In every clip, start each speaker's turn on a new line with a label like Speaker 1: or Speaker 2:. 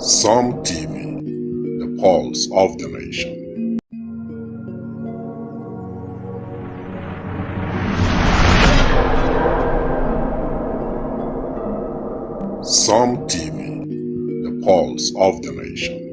Speaker 1: Some TV, the pulse of the nation. Some TV, the pulse of the nation.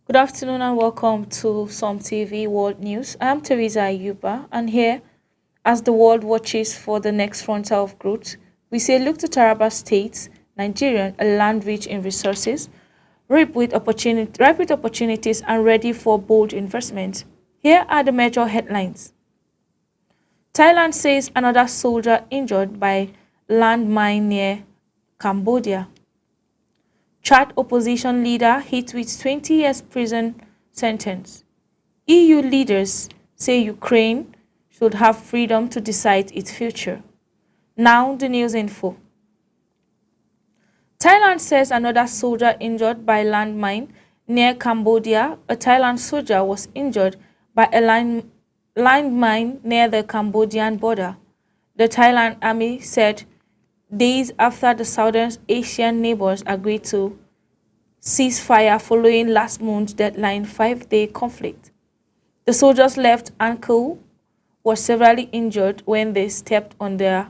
Speaker 2: Good afternoon and welcome to Some TV World News. I'm Teresa Ayuba, and here, as the world watches for the next frontier of growth, we say look to Taraba State, Nigeria, a land rich in resources, ripe with opportunities and ready for bold investment. Here are the major headlines. Thailand says another soldier injured by landmine near Cambodia. Chad opposition leader hit with 20 years prison sentence. EU leaders say Ukraine should have freedom to decide its future. Now the news info. Thailand says another soldier injured by landmine near Cambodia. A Thailand soldier was injured by a landmine near the Cambodian border. The Thailand army said days after the Southern Asian neighbors agreed to ceasefire following last month's deadline 5-day conflict. The soldiers' left ankle was severely injured when they stepped on the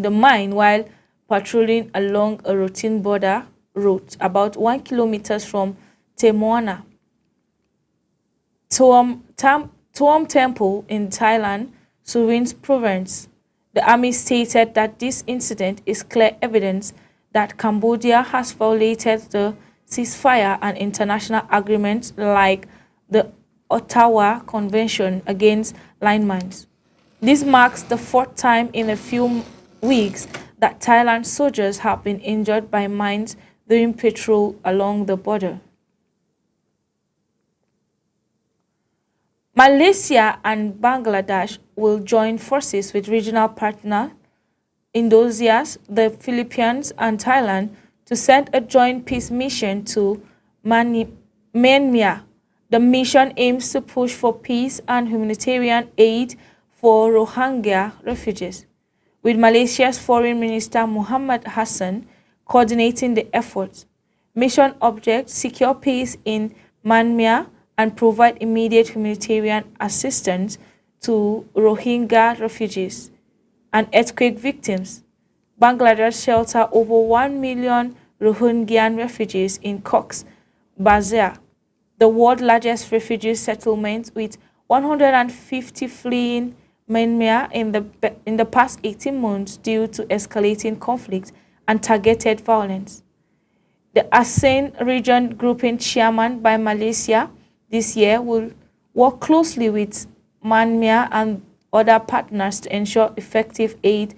Speaker 2: mine while patrolling along a routine border route about 1 kilometer from Temoana. Tuam Temple in Thailand, Surin's province. The army stated that this incident is clear evidence that Cambodia has violated the ceasefire and international agreements like the Ottawa Convention against landmines. This marks the fourth time in a few weeks that Thailand soldiers have been injured by mines during patrol along the border. Malaysia and Bangladesh will join forces with regional partner Indonesia, the Philippines, and Thailand to send a joint peace mission to Myanmar. The mission aims to push for peace and humanitarian aid for Rohingya refugees, with Malaysia's Foreign Minister Muhammad Hassan coordinating the efforts. Mission objects secure peace in Myanmar and provide immediate humanitarian assistance to Rohingya refugees and earthquake victims. Bangladesh shelter over 1 million Rohingya refugees in Cox's Bazar, the world's largest refugee settlement, with 150 fleeing Myanmar in the past 18 months due to escalating conflict and targeted violence. The ASEAN region grouping chairman by Malaysia this year will work closely with Myanmar and other partners to ensure effective aid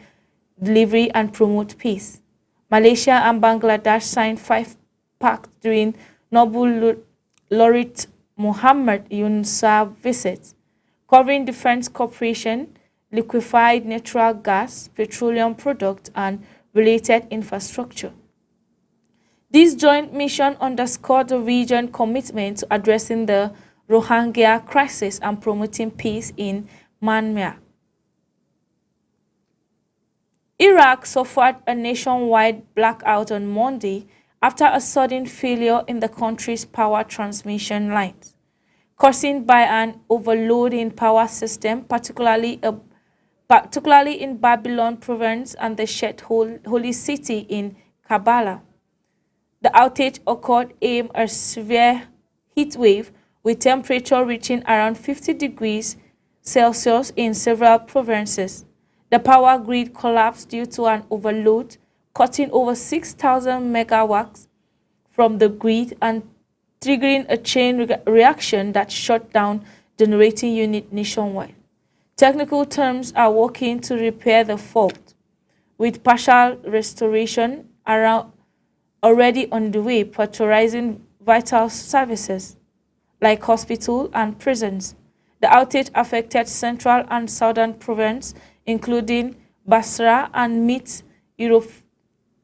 Speaker 2: delivery and promote peace. Malaysia and Bangladesh signed 5 pacts during Nobel laureate Muhammad Yunus's visit, covering defense cooperation, liquefied natural gas, petroleum products, and related infrastructure. This joint mission underscored the region's commitment to addressing the Rohingya crisis and promoting peace in Myanmar. Iraq suffered a nationwide blackout on Monday after a sudden failure in the country's power transmission lines, caused by an overloading power system, particularly in Babylon province and the Shed holy city in Kabbalah. The outage occurred amid a severe heat wave with temperature reaching around 50 degrees Celsius in several provinces. The power grid collapsed due to an overload, cutting over 6,000 megawatts from the grid and triggering a chain reaction that shut down generating unit nationwide. Technical teams are working to repair the fault, with partial restoration already on the way, pressurizing vital services like hospitals and prisons. The outage affected central and southern provinces, including Basra and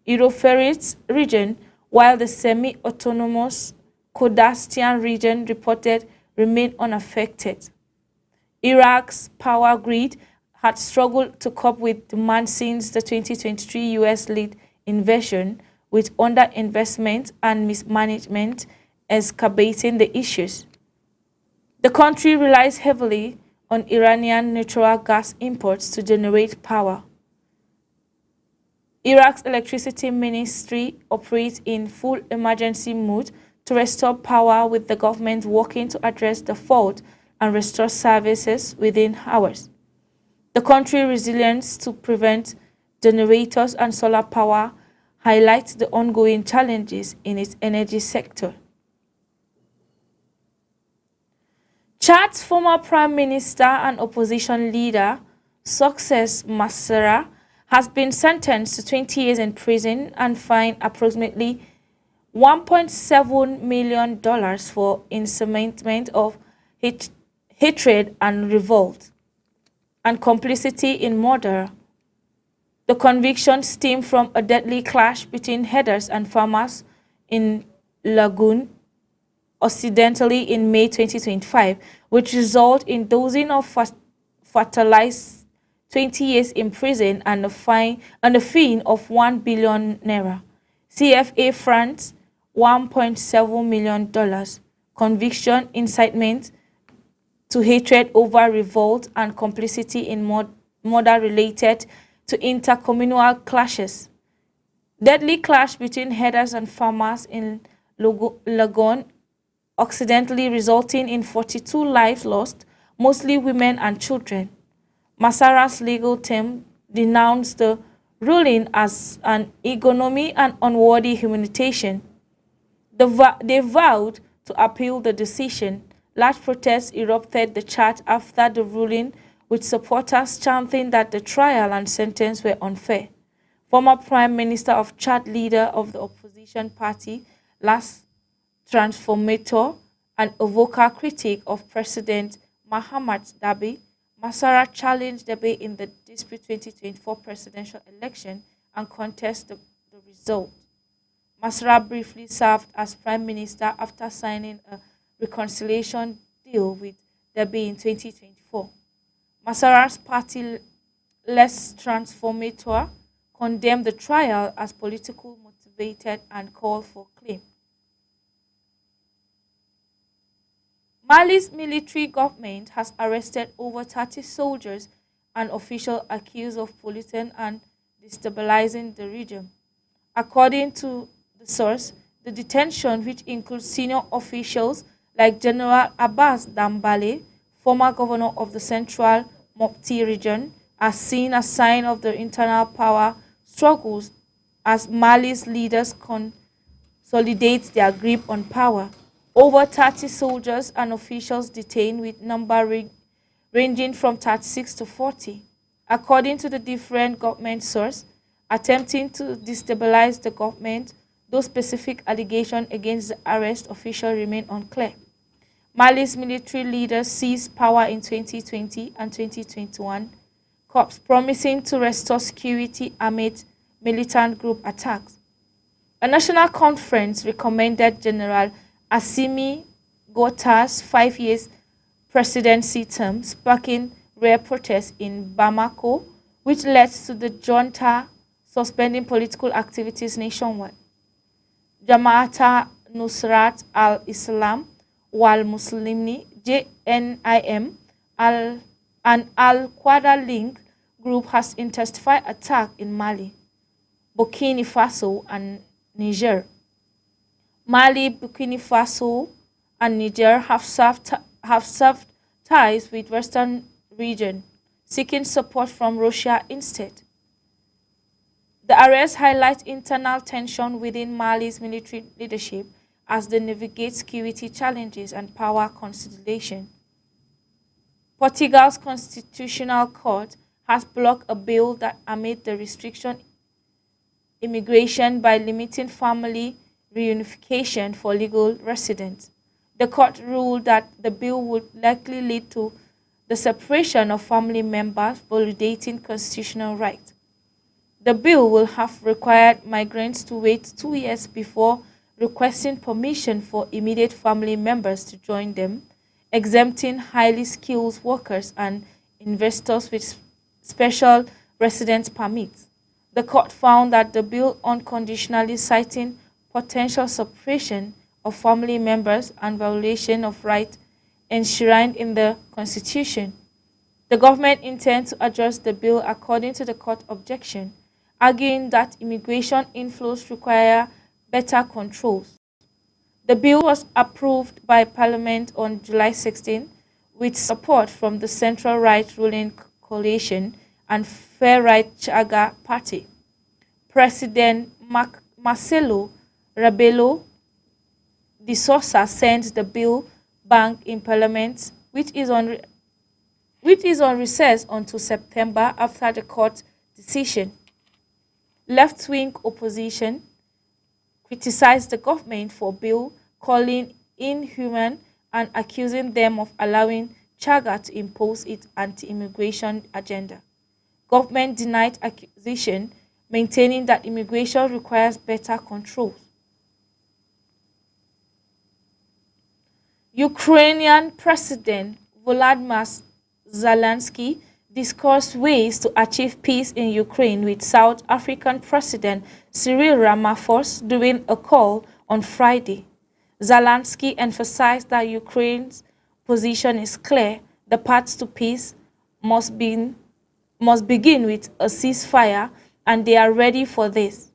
Speaker 2: Europhoris region, while the semi-autonomous Kordastan region reported remained unaffected. Iraq's power grid had struggled to cope with demand since the 2023 US-led invasion, with underinvestment and mismanagement exacerbating the issues. The country relies heavily on Iranian natural gas imports to generate power. Iraq's electricity ministry operates in full emergency mode to restore power, with the government working to address the fault and restore services within hours. The country's resilience to prevent generators and solar power highlights the ongoing challenges in its energy sector. Chad's former Prime Minister and opposition leader, Success Masra, has been sentenced to 20 years in prison and fined approximately $1.7 million for incitement of hatred and revolt and complicity in murder. The conviction stemmed from a deadly clash between herders and farmers in Lagoon Occidentally in May 2025, which resulted in dozens of fatalized 20 years in prison and a fine of 1 billion naira. CFA France $1.7 million. Conviction, incitement to hatred over revolt and complicity in murder related to intercommunal clashes. Deadly clash between herders and farmers in Lagoon Occidentally, resulting in 42 lives lost, mostly women and children. Masara's legal team denounced the ruling as an ignominy and unworthy humiliation. They vowed to appeal the decision. Large protests erupted the Chad after the ruling, with supporters chanting that the trial and sentence were unfair. Former Prime Minister of Chad, leader of the opposition party, Last Transformator, and a vocal critic of President Mahamat Dabi, Masara challenged Dabi in the dispute 2024 presidential election and contested the result. Masara briefly served as prime minister after signing a reconciliation deal with Dabi in 2024. Masara's party, Les Transformateur, condemned the trial as politically motivated and called for claim. Mali's military government has arrested over 30 soldiers and officials accused of polluting and destabilizing the region. According to the source, the detention, which includes senior officials like General Abbas Dambale, former governor of the Central Mopti region, are seen as sign of the internal power struggles as Mali's leaders consolidate their grip on power. Over 30 soldiers and officials detained, with number ranging from 36 to 40. According to the different government sources, attempting to destabilize the government, those specific allegations against the arrest official remain unclear. Mali's military leaders seized power in 2020 and 2021, promising to restore security amid militant group attacks. A national conference recommended General Assimi Goita's 5 years presidency term, sparking rare protests in Bamako, which led to the junta suspending political activities nationwide. Jamaata Nusrat al-Islam wal Muslimni (JNIM) an Al-Qaeda linked group has intensified attacks in Mali, Burkina Faso, and Niger. Mali, Burkina Faso, and Niger have severed ties with Western region, seeking support from Russia instead. The arrest highlights internal tension within Mali's military leadership as they navigate security challenges and power consolidation. Portugal's constitutional court has blocked a bill that amid the restriction immigration by limiting family reunification for legal residents. The court ruled that the bill would likely lead to the separation of family members, validating constitutional rights. The bill will have required migrants to wait 2 years before requesting permission for immediate family members to join them, exempting highly skilled workers and investors with special residence permits. The court found that the bill unconditionally citing potential separation of family members and violation of rights enshrined in the Constitution. The government intends to address the bill according to the court objection, arguing that immigration inflows require better controls. The bill was approved by Parliament on July 16 with support from the Central Right Ruling Coalition and Fair Right Chaga Party. President Marcelo Rebelo de Sousa sent the bill back in Parliament, which is on recess until September after the court decision. Left-wing opposition criticized the government for bill, calling inhuman and accusing them of allowing Chaga to impose its anti-immigration agenda. Government denied accusation, maintaining that immigration requires better controls. Ukrainian President Volodymyr Zelensky discussed ways to achieve peace in Ukraine with South African President Cyril Ramaphosa during a call on Friday. Zelensky emphasized that Ukraine's position is clear: the path to peace must begin with a ceasefire, and they are ready for this.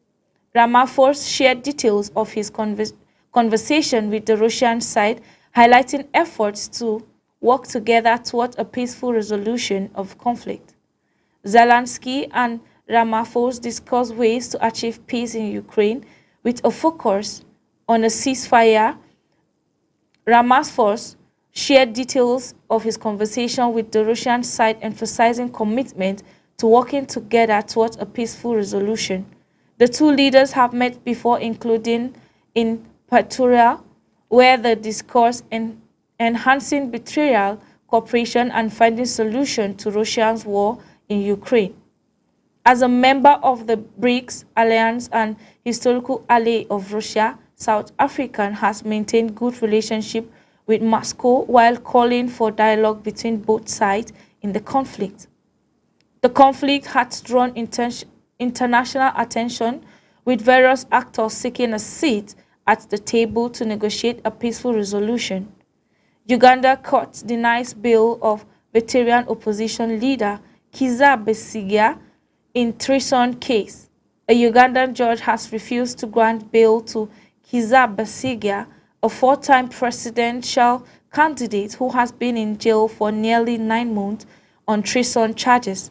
Speaker 2: Ramaphosa shared details of his conversation with the Russian side, highlighting efforts to work together toward a peaceful resolution of conflict. Zelensky and Ramaphosa discussed ways to achieve peace in Ukraine with a focus on a ceasefire. Ramaphosa shared details of his conversation with the Russian side, emphasizing commitment to working together towards a peaceful resolution. The two leaders have met before, including in Pretoria, where they discussed enhancing bilateral cooperation and finding solution to Russia's war in Ukraine. As a member of the BRICS alliance and historical ally of Russia, South Africa has maintained good relationship with Moscow while calling for dialogue between both sides in the conflict. The conflict has drawn international attention, with various actors seeking a seat at the table to negotiate a peaceful resolution. Uganda court denies bail of veteran opposition leader Kizza Besigye in treason case. A Ugandan judge has refused to grant bail to Kizza Besigye, a four-time presidential candidate who has been in jail for nearly 9 months on treason charges.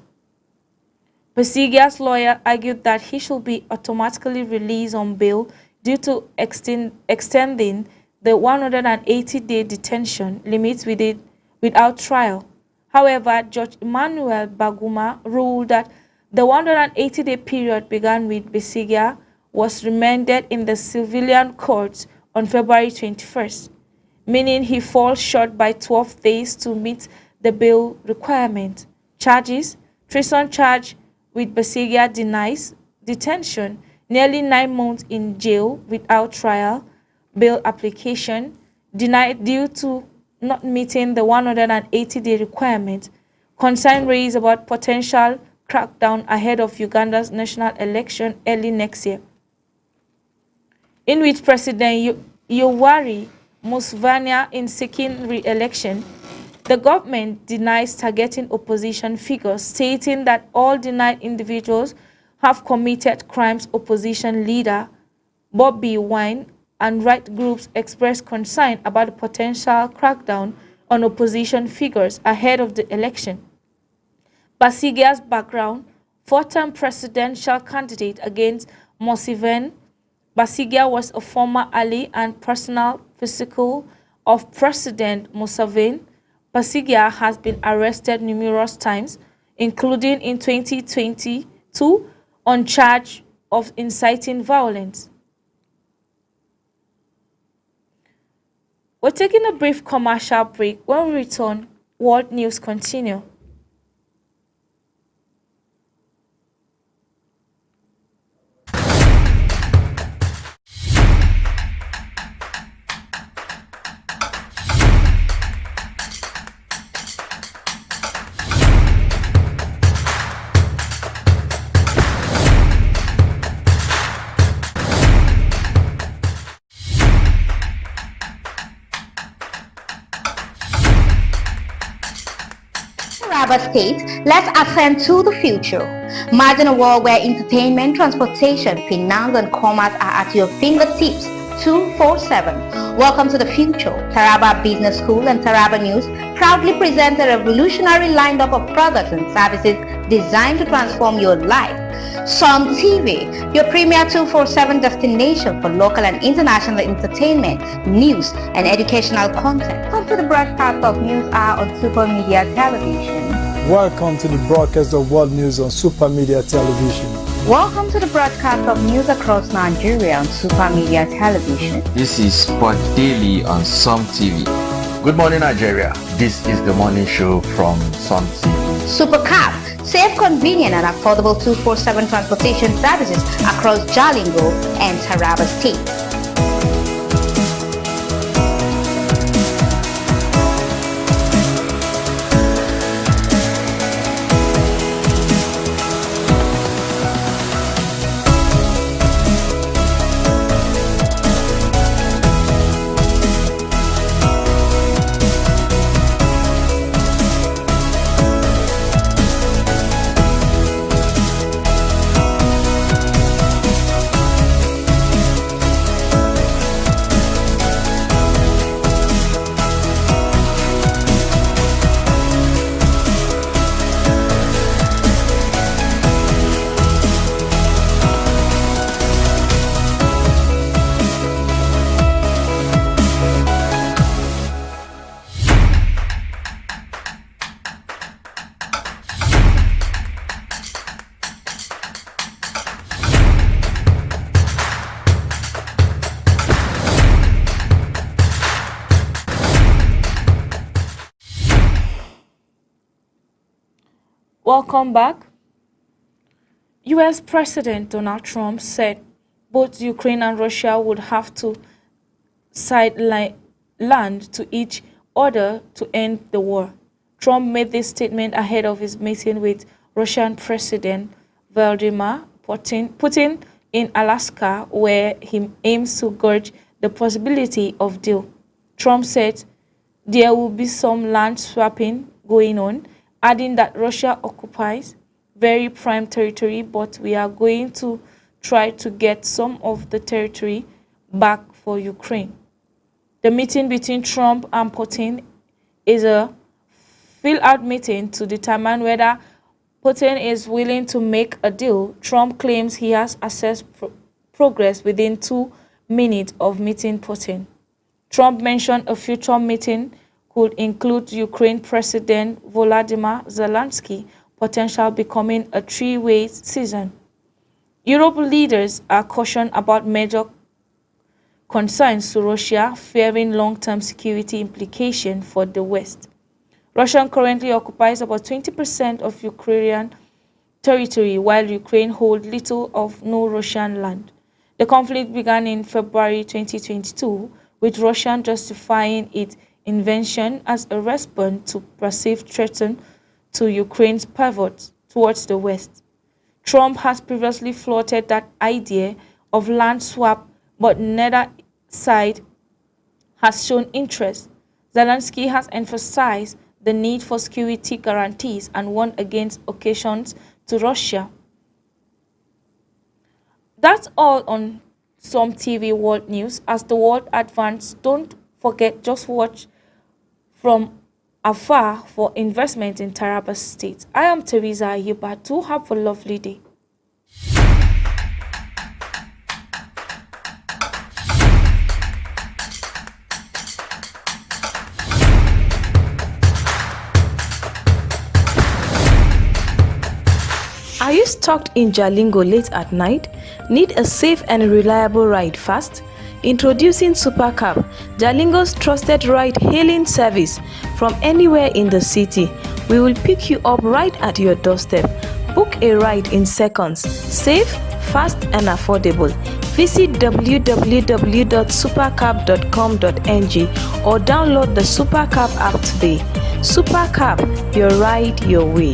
Speaker 2: Besigye's lawyer argued that he should be automatically released on bail due to extending the 180-day detention limit without trial. However, Judge Emmanuel Baguma ruled that the 180-day period began with Besigye was remanded in the civilian courts on February 21st, meaning he falls short by 12 days to meet the bail requirement. Treason charge with Besigye denies detention, nearly 9 months in jail without trial, bail application denied due to not meeting the 180-day requirement, concern raised about potential crackdown ahead of Uganda's national election early next year, in which President Yoweri Museveni is seeking re-election. The government denies targeting opposition figures, stating that all denied individuals have committed crimes. Opposition leader Bobby Wine and right groups expressed concern about the potential crackdown on opposition figures ahead of the election. Basigia's background: four-term presidential candidate against Museveni, Basigia was a former ally and personal physical of President Museveni. Basigia has been arrested numerous times, including in 2022, on charge of inciting violence. We're taking a brief commercial break. When we return, world news continue.
Speaker 3: Taraba State, let's ascend to the future. Imagine a world where entertainment, transportation, finance and commerce are at your fingertips 247. Welcome to the future. Taraba Business School and Taraba News proudly present a revolutionary lineup of products and services designed to transform your life. Som TV, your premier 247 destination for local and international entertainment, news, and educational content. Come to the broadcast of News Hour on Super Media Television.
Speaker 4: Welcome to the broadcast of World News on Super Media Television.
Speaker 3: Welcome to the broadcast of news across Nigeria on Super Media Television.
Speaker 5: This is Sport Daily on Som TV.
Speaker 6: Good morning, Nigeria. This is the morning show from Som TV.
Speaker 3: Supercab, safe, convenient and affordable 247 transportation services across Jalingo and Taraba State.
Speaker 2: Welcome back. US President Donald Trump said both Ukraine and Russia would have to sideline land to each other to end the war. Trump made this statement ahead of his meeting with Russian President Vladimir Putin in Alaska, where he aims to gauge the possibility of deal. Trump said there will be some land swapping going on, adding that Russia occupies very prime territory, but we are going to try to get some of the territory back for Ukraine. The meeting between Trump and Putin is a fill-out meeting to determine whether Putin is willing to make a deal. Trump claims he has assessed progress within 2 minutes of meeting Putin. Trump mentioned a future meeting could include Ukraine President Volodymyr Zelensky, potential becoming a three-way season. Europe leaders are cautioned about major concerns to Russia, fearing long-term security implications for the West. Russia currently occupies about 20% of Ukrainian territory, while Ukraine holds little or no Russian land. The conflict began in February 2022, with Russia justifying its invasion as a response to perceived threats to Ukraine's pivot towards the West. Trump has previously floated that idea of land swap, but neither side has shown interest. Zelensky has emphasized the need for security guarantees and warned against occasions to Russia. That's all on Some TV World News. As the world advances, don't forget, just watch from afar for investment in Taraba State. I am Teresa Ayuba. Do have a lovely day. Are you stuck in Jalingo late at night? Need a safe and reliable ride fast? Introducing Supercab, Jalingo's trusted ride-hailing service from anywhere in the city. We will pick you up right at your doorstep. Book a ride in seconds. Safe, fast and affordable. Visit www.supercab.com.ng or download the Supercab app today. Supercab, your ride, your way.